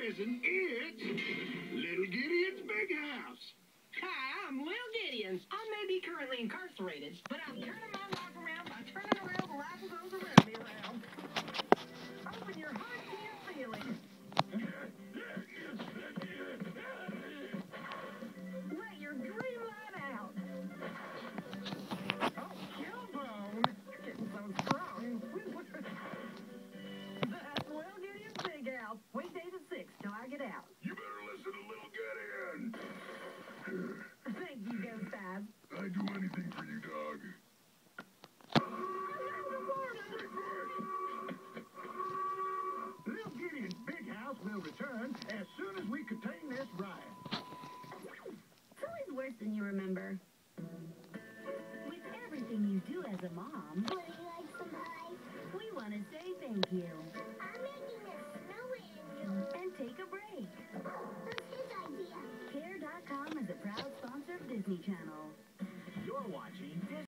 prison. It's Little Gideon's Big House. Hi, I'm Lil Gideon. I may be currently incarcerated, but I'm turning my life around by turning around the life of those around me around. Open your heart to your feelings. Let your dream light out. Oh, Killbone. You're getting so strong. That's Lil Gideon's Big House. Weekdays at 6 till I get out. You better listen to Little Gideon. Thank you, Ghost Eyes. I'd do anything for you, dog. Little Gideon's Big House will return as soon as we contain this riot. It's always worse than you remember. With everything you do as a mom, Would you like some ice? we want to say thank you I'm making a snow angel. and take a break. That's his idea. Care.com is a proud sponsor of Disney Channel.